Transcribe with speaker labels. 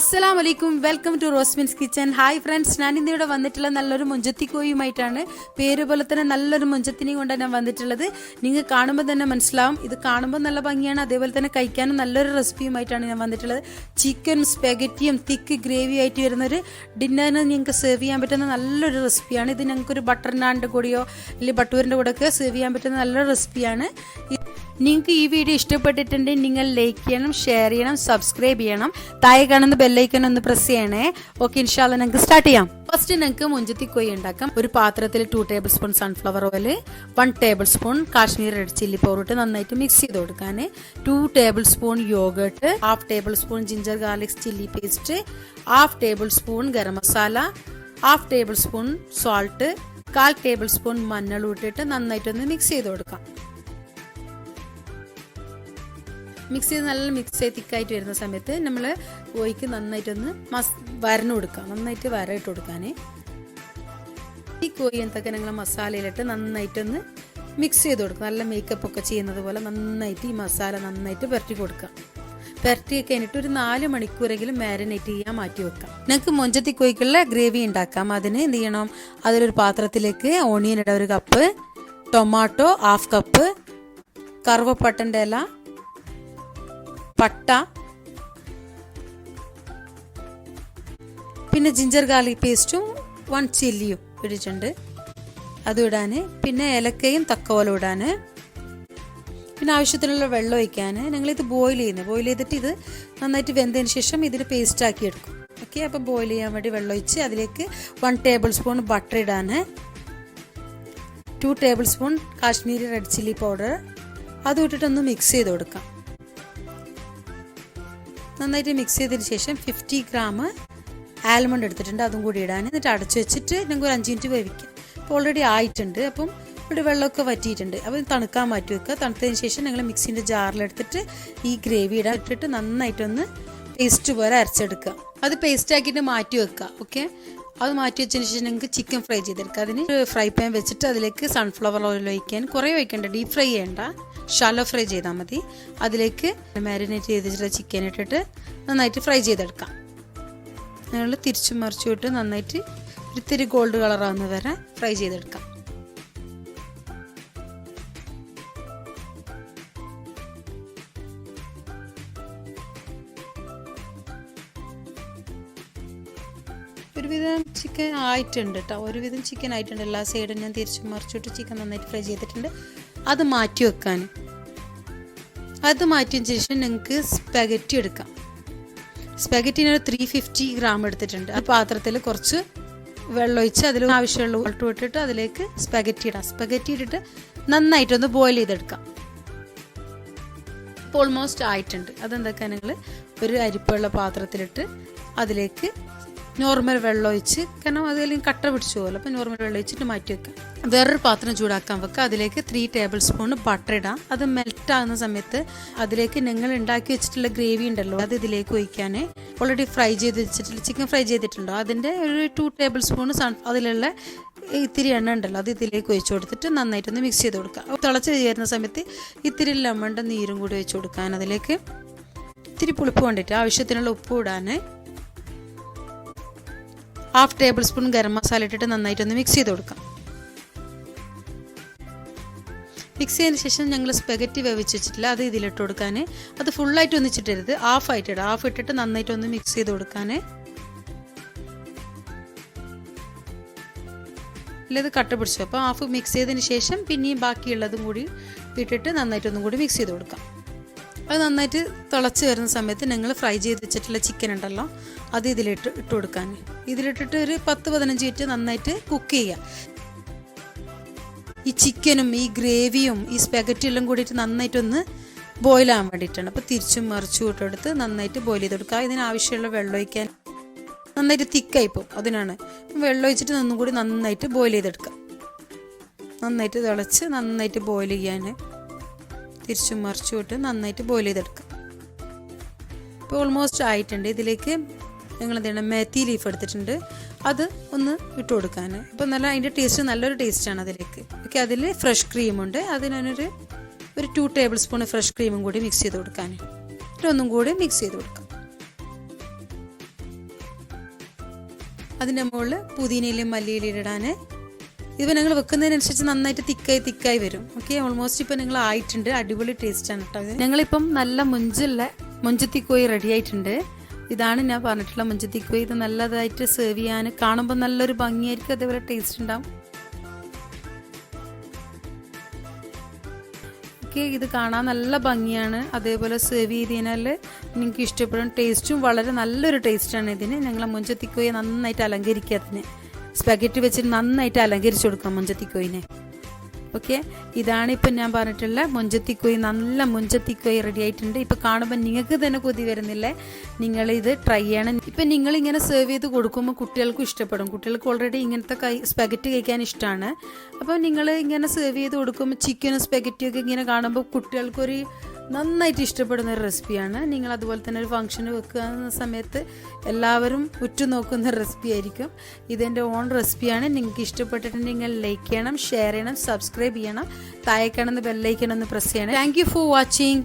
Speaker 1: Assalamualaikum, welcome to Rosmin's Kitchen. Hi friends, ഞാൻ ഇന്നിവിടെ വന്നിട്ടുള്ള നല്ലൊരു മൊഞ്ചത്തി കോഴിയുമായിട്ടാണ്. പേര് പോലെ തന്നെ നല്ലൊരു മൊഞ്ചത്തിനെയും കൊണ്ടാണ് ഞാൻ വന്നിട്ടുള്ളത്. നിങ്ങൾ കാണുമ്പോൾ തന്നെ മനസ്സിലാവും, ഇത് കാണുമ്പോൾ നല്ല ഭംഗിയാണ്, അതേപോലെ തന്നെ കഴിക്കാനും നല്ലൊരു റെസിപ്പിയുമായിട്ടാണ് ഞാൻ വന്നിട്ടുള്ളത്. ചിക്കൻ സ്പെഗറ്റിയും തിക്ക് ഗ്രേവി ആയിട്ട് വരുന്നൊരു ഡിന്നറിന് നിങ്ങൾക്ക് സെർവ് ചെയ്യാൻ പറ്റുന്ന നല്ലൊരു റെസിപ്പിയാണ്. ഇത് ഞങ്ങൾക്കൊരു ബട്ടർ നാനിൻ്റെ കൂടെയോ അല്ലെങ്കിൽ ബട്ടൂരിൻ്റെ കൂടെയൊക്കെ സെർവ് ചെയ്യാൻ പറ്റുന്ന നല്ലൊരു റെസിപ്പിയാണ്. നിങ്ങൾക്ക് ഈ വീഡിയോ ഇഷ്ടപ്പെട്ടിട്ടുണ്ടെങ്കിൽ നിങ്ങൾ ലൈക്ക് ചെയ്യണം, ഷെയർ ചെയ്യണം, സബ്സ്ക്രൈബ് ചെയ്യണം, താഴെ കാണുന്ന ബെല്ലൈക്കൺ ഒന്ന് പ്രസ് ചെയ്യണേ. ഓക്കെ, ഇൻഷാല്ലാ നമുക്ക് സ്റ്റാർട്ട് ചെയ്യാം. ഫസ്റ്റ് നിങ്ങൾക്ക് മൊഞ്ചത്തി കോഴി ഉണ്ടാക്കാം. ഒരു പാത്രത്തിൽ 2 table spoon sunflower oil, 1 table spoon Kashmir red chilli powder ഇട്ട് നന്നായിട്ട് മിക്സ് ചെയ്ത് കൊടുക്കാൻ, 2 table spoon yoghurt, 1/2 table spoon ginger garlic chilli paste, 1/2 table spoon garam masala, 1/2 table spoon salt, 1/4 table spoon മഞ്ഞൾ ഇട്ടിട്ട് നന്നായിട്ടൊന്ന് മിക്സ് ചെയ്ത് കൊടുക്കാം. മിക്സ് ചെയ്ത് നല്ല മിക്സ് ചെയ്ത് തിക്കായിട്ട് വരുന്ന സമയത്ത് നമ്മൾ കോഴിക്ക് നന്നായിട്ടൊന്ന് വരഞ്ഞു കൊടുക്കാം, നന്നായിട്ട് വരയിട്ട് കൊടുക്കാൻ. ഈ കോഴി എന്തൊക്കെ ഞങ്ങൾ മസാലയിലിട്ട് നന്നായിട്ടൊന്ന് മിക്സ് ചെയ്ത് കൊടുക്കുക. നല്ല മേക്കപ്പ് ഒക്കെ ചെയ്യുന്നത് പോലെ നന്നായിട്ട് ഈ മസാല നന്നായിട്ട് പുരട്ടി കൊടുക്കാം. പുരട്ടി കഴിഞ്ഞിട്ട് ഒരു 4 മണിക്കൂറെങ്കിലും മാരിനേറ്റ് ചെയ്യാൻ മാറ്റി വെക്കാം. ഞങ്ങൾക്ക് മൊഞ്ചത്തി കോഴിക്കുള്ള ഗ്രേവി ഉണ്ടാക്കാം. അതിന് എന്ത് ചെയ്യണം, അതിലൊരു പാത്രത്തിലേക്ക് ഓണിയൻ ഇട 1 കപ്പ്, ടൊമാറ്റോ 1/2 കപ്പ്, കറുവപ്പട്ടൻ്റെ ഇല, പട്ട, പിന്നെ ജിഞ്ചർ ഗാർലിക് പേസ്റ്റും 1 ചില്ലിയും ഇട്ടിട്ടുണ്ട്, അതും ഇടാൻ. പിന്നെ ഏലക്കയും തക്കോലും ഇടാൻ. പിന്നെ ആവശ്യത്തിനുള്ള വെള്ളം ഒഴിക്കാൻ. ഞങ്ങളിത് ബോയിൽ ചെയ്തിട്ട് ഇത് നന്നായിട്ട് വെന്തതിന് ശേഷം ഇതിന് പേസ്റ്റ് ആക്കി എടുക്കും. ഓക്കെ, അപ്പം ബോയിൽ ചെയ്യാൻ വേണ്ടി വെള്ളം ഒഴിച്ച് അതിലേക്ക് 1 ടേബിൾ സ്പൂൺ ബട്ടർ ഇടാൻ, 2 table spoon Kashmiri red chilli powder, അതും ഇട്ടിട്ടൊന്ന് മിക്സ് ചെയ്ത് കൊടുക്കാം. നന്നായിട്ട് മിക്സ് ചെയ്തതിന് ശേഷം 50 ഗ്രാം ആൽമണ്ട് എടുത്തിട്ടുണ്ട്, അതും കൂടി ഇടാൻ. എന്നിട്ട് അടച്ചു വെച്ചിട്ട് ഞങ്ങൾക്ക് ഒരു 5 മിനിറ്റ് വേവിക്കാം. അപ്പോൾ ഓൾറെഡി ആയിട്ടുണ്ട്. അപ്പം ഇവിടെ വെള്ളമൊക്കെ വറ്റിയിട്ടുണ്ട്. അപ്പം തണുക്കാൻ മാറ്റി വെക്കുക. തണുത്തതിന് ശേഷം ഞങ്ങൾ മിക്സിൻ്റെ ജാറിലെടുത്തിട്ട് ഈ ഗ്രേവി ഇട്ടിട്ട് നന്നായിട്ടൊന്ന് പേസ്റ്റ് പോലെ അരച്ചെടുക്കുക. അത് പേസ്റ്റ് ആക്കിയിട്ട് മാറ്റി വെക്കുക. ഓക്കെ, അത് മാറ്റി വെച്ചതിന് ശേഷം നിങ്ങൾക്ക് ചിക്കൻ ഫ്രൈ ചെയ്തെടുക്കുക. അതിന് ഫ്രൈ പാൻ വെച്ചിട്ട് അതിലേക്ക് സൺഫ്ലവർ ഓയിൽ ഒഴിക്കാൻ. കുറേ ഒഴിക്കണ്ട, ഡീപ്പ് ഫ്രൈ ചെയ്യേണ്ട, ഷാലോ ഫ്രൈ ചെയ്താൽ മതി. അതിലേക്ക് മാരിനേറ്റ് ചെയ്തിട്ടുള്ള ചിക്കൻ ഇട്ടിട്ട് നന്നായിട്ട് ഫ്രൈ ചെയ്തെടുക്കാം. ഞങ്ങൾ തിരിച്ചും മറിച്ചും ഇട്ട് നന്നായിട്ട് ഇത്തിരി ഗോൾഡ് കളറാവുന്ന വരെ ഫ്രൈ ചെയ്തെടുക്കാം. ഒരുവിധം ചിക്കൻ ആയിട്ടുണ്ട് കേട്ടോ, ഒരുവിധം ചിക്കൻ ആയിട്ടുണ്ട്. എല്ലാ സൈഡും ഞാൻ തിരിച്ചും മറിച്ചിട്ട് ചിക്കൻ നന്നായിട്ട് ഫ്രൈ ചെയ്തിട്ടുണ്ട്. അത് മാറ്റി വെക്കാൻ. അത് മാറ്റിയതിന് ശേഷം നിങ്ങൾക്ക് സ്പെഗറ്റി എടുക്കാം. സ്പെഗറ്റിനൊരു 350 ഗ്രാം എടുത്തിട്ടുണ്ട്. ആ പാത്രത്തിൽ കുറച്ച് വെള്ളം ഒഴിച്ച് അതിൽ ആവശ്യമുള്ള ഉൾട്ട് ഇട്ടിട്ട് അതിലേക്ക് സ്പെഗറ്റി ഇടാം. സ്പെഗറ്റി ഇട്ടിട്ട് നന്നായിട്ടൊന്ന് ബോയിൽ ചെയ്തെടുക്കാം. ഇപ്പോൾ ഓൾമോസ്റ്റ് ആയിട്ടുണ്ട്. അതെന്തൊക്കെ നിങ്ങൾ ഒരു അരിപ്പുള്ള പാത്രത്തിലിട്ട് അതിലേക്ക് നോർമൽ വെള്ളം ഒഴിച്ച്, കാരണം അതിലേക്ക് കട്ട പിടിച്ചു പോകുമല്ലോ, അപ്പോൾ നോർമൽ വെള്ളം ഒഴിച്ചിട്ട് മാറ്റി വെക്കാം. വേറൊരു പാത്രം ചൂടാക്കാൻ വെക്കുക. അതിലേക്ക് 3 ടേബിൾ സ്പൂൺ ബട്ടർ ഇടാം. അത് മെൽറ്റ് ആകുന്ന സമയത്ത് അതിലേക്ക് നിങ്ങൾ ഉണ്ടാക്കി വെച്ചിട്ടുള്ള ഗ്രേവി ഉണ്ടല്ലോ, അത് ഇതിലേക്ക് ഒഴിക്കാൻ. ഓൾറെഡി ഫ്രൈ ചെയ്ത് വെച്ചിട്ടുള്ള ചിക്കൻ ഫ്രൈ ചെയ്തിട്ടുണ്ടോ, അതിൻ്റെ ഒരു 2 ടേബിൾ സ്പൂൺ അതിലുള്ള ഇത്തിരി എണ്ണ ഉണ്ടല്ലോ, അത് ഇതിലേക്ക് ഒഴിച്ചു കൊടുത്തിട്ട് നന്നായിട്ടൊന്ന് മിക്സ് ചെയ്ത് കൊടുക്കുക. തിളച്ച് ചേരുന്ന സമയത്ത് ഇത്തിരി ലെമണിൻ്റെ നീരും കൂടി ഒഴിച്ചു കൊടുക്കാൻ. അതിലേക്ക് ഇത്തിരി പുളിപ്പ് കൊണ്ടിട്ട് ആവശ്യത്തിനുള്ള ഉപ്പ് ഇടാൻ. 1/2 ടേബിൾ സ്പൂൺ ഗരം മസാല ഇട്ടിട്ട് നന്നായിട്ടൊന്ന് മിക്സ് ചെയ്ത് കൊടുക്കാം. മിക്സ് ചെയ്തതിന് ശേഷം ഞങ്ങൾ സ്പെഗറ്റി വേവിച്ച് വെച്ചിട്ടില്ല, അത് ഇതിലിട്ട് കൊടുക്കാൻ. അത് ഫുള്ളായിട്ട് ഒന്നിച്ചിട്ടരുത്, ഹാഫ് ഇട്ടിട്ട് നന്നായിട്ടൊന്ന് മിക്സ് ചെയ്ത് കൊടുക്കാൻ. ഇല്ല, ഇത് കട്ട പിടിച്ചു. അപ്പോൾ ഹാഫ് മിക്സ് ചെയ്തതിന് ശേഷം പിന്നെയും ബാക്കിയുള്ളതും കൂടി ഇട്ടിട്ട് നന്നായിട്ടൊന്നും കൂടി മിക്സ് ചെയ്ത് കൊടുക്കാം. അത് നന്നായിട്ട് തിളച്ച് വരുന്ന സമയത്ത് ഞങ്ങൾ ഫ്രൈ ചെയ്ത് വെച്ചിട്ടുള്ള ചിക്കൻ ഉണ്ടല്ലോ, അത് ഇട്ട് കൊടുക്കാൻ. ഇതിലിട്ടിട്ട് ഒരു 10-15 മിനിറ്റ് നന്നായിട്ട് കുക്ക് ചെയ്യുക. ഈ ചിക്കനും ഈ ഗ്രേവിയും ഈ സ്പെഗറ്റി എല്ലാം കൂടിയിട്ട് നന്നായിട്ടൊന്ന് ബോയിൽ ആവാൻ വേണ്ടിയിട്ടാണ്. അപ്പോൾ തിരിച്ചും മറിച്ചും ഇട്ടെടുത്ത് നന്നായിട്ട് ബോയിൽ ചെയ്ത് കൊടുക്കുക. ഇതിനാവശ്യമുള്ള വെള്ളം ഒഴിക്കാൻ. നന്നായിട്ട് തിക്കായി പോകും, അതിനാണ് വെള്ളം ഒഴിച്ചിട്ട് ഒന്നും കൂടി നന്നായിട്ട് ബോയിൽ ചെയ്തെടുക്കുക. നന്നായിട്ട് തിളച്ച് നന്നായിട്ട് ബോയിൽ ചെയ്യാൻ തിരിച്ചും മറിച്ചും ഇട്ട് നന്നായിട്ട് ബോയിൽ ചെയ്തെടുക്കുക. ഇപ്പോൾ ഓൾമോസ്റ്റ് ആയിട്ടുണ്ട്. ഇതിലേക്ക് ഞങ്ങൾ എന്ത് ചെയ്യണം, മെത്തി ലീഫ് എടുത്തിട്ടുണ്ട്, അത് ഒന്ന് ഇട്ട് കൊടുക്കാൻ. അപ്പോൾ അതിൻ്റെ ടേസ്റ്റ് നല്ലൊരു ടേസ്റ്റാണ് അതിലേക്ക്. ഓക്കെ, അതിൽ ഫ്രഷ് ക്രീമുണ്ട്, അതിനൊരു 2 ടേബിൾ സ്പൂൺ ഫ്രഷ് ക്രീമും കൂടി മിക്സ് ചെയ്ത് കൊടുക്കാൻ. ഒന്നും കൂടി മിക്സ് ചെയ്ത് കൊടുക്കാം. അതിൻ്റെ മുകളിൽ പുതിനയിലും മല്ലിയിലും ഇടാൻ. ഇതിപ്പോൾ നിങ്ങൾ വെക്കുന്നതിനനുസരിച്ച് നന്നായിട്ട് തിക്കായി വരും. ഓക്കെ, ഓൾമോസ്റ്റ് ഇപ്പോൾ നിങ്ങൾ ആയിട്ടുണ്ട്. അടിപൊളി ടേസ്റ്റാണ് കേട്ടോ. ഞങ്ങളിപ്പം നല്ല മൊഞ്ചത്തി കോഴി റെഡി ആയിട്ടുണ്ട്. ഇതാണ് ഞാൻ പറഞ്ഞിട്ടുള്ള മൊഞ്ചത്തി കോഴി. ഇത് നല്ലതായിട്ട് സെർവ് ചെയ്യാൻ കാണുമ്പോൾ നല്ലൊരു ഭംഗിയായിരിക്കും, അതേപോലെ ടേസ്റ്റ് ഉണ്ടാവും. ഓക്കെ, ഇത് കാണാൻ നല്ല ഭംഗിയാണ്. അതേപോലെ സെർവ് ചെയ്ത് കഴിഞ്ഞാൽ നിങ്ങൾക്ക് ഇഷ്ടപ്പെടും. ടേസ്റ്റും വളരെ നല്ലൊരു ടേസ്റ്റാണ് ഇതിന്. ഞങ്ങൾ മൊഞ്ചത്തി കോഴി നന്നായിട്ട് അലങ്കരിക്കുക. അതിന് സ്പെഗറ്റി വെച്ചിട്ട് നന്നായിട്ട് അലങ്കരിച്ചു കൊടുക്കാം മൊഞ്ചത്തി കോഴിനെ. ഓക്കെ, ഇതാണ് ഇപ്പം ഞാൻ പറഞ്ഞിട്ടുള്ള മൊഞ്ചത്തി കോഴി. നല്ല മൊഞ്ചത്തി കോഴി റെഡി ആയിട്ടുണ്ട്. ഇപ്പം കാണുമ്പോൾ നിങ്ങൾക്ക് തന്നെ കൊതി വരുന്നില്ലേ? നിങ്ങളിത് ട്രൈ ചെയ്യണം. ഇപ്പം നിങ്ങളിങ്ങനെ സെർവ് ചെയ്ത് കൊടുക്കുമ്പോൾ കുട്ടികൾക്കും ഇഷ്ടപ്പെടും. കുട്ടികൾക്ക് ഓൾറെഡി ഇങ്ങനത്തെ സ്പെഗറ്റി കഴിക്കാൻ ഇഷ്ടമാണ്. അപ്പോൾ നിങ്ങൾ ഇങ്ങനെ സെർവ് ചെയ്ത് കൊടുക്കുമ്പോൾ ചിക്കനും സ്പെഗറ്റിയും ഒക്കെ ഇങ്ങനെ കാണുമ്പോൾ കുട്ടികൾക്കൊരു നന്നായിട്ട് ഇഷ്ടപ്പെടുന്ന ഒരു റെസിപ്പിയാണ്. നിങ്ങൾ അതുപോലെ തന്നെ ഒരു ഫംഗ്ഷന് വെക്കുന്ന സമയത്ത് എല്ലാവരും ഉറ്റുനോക്കുന്ന റെസിപ്പി ആയിരിക്കും. ഇതെൻ്റെ ഓൺ റെസിപ്പിയാണ്. നിങ്ങൾക്ക് ഇഷ്ടപ്പെട്ടിട്ടുണ്ടെങ്കിൽ ലൈക്ക് ചെയ്യണം, ഷെയർ ചെയ്യണം, സബ്സ്ക്രൈബ് ചെയ്യണം. താഴെ കാണുന്ന ബെല്ലൈക്കൺ ഒന്ന് പ്രസ് ചെയ്യണം. Thank you for watching.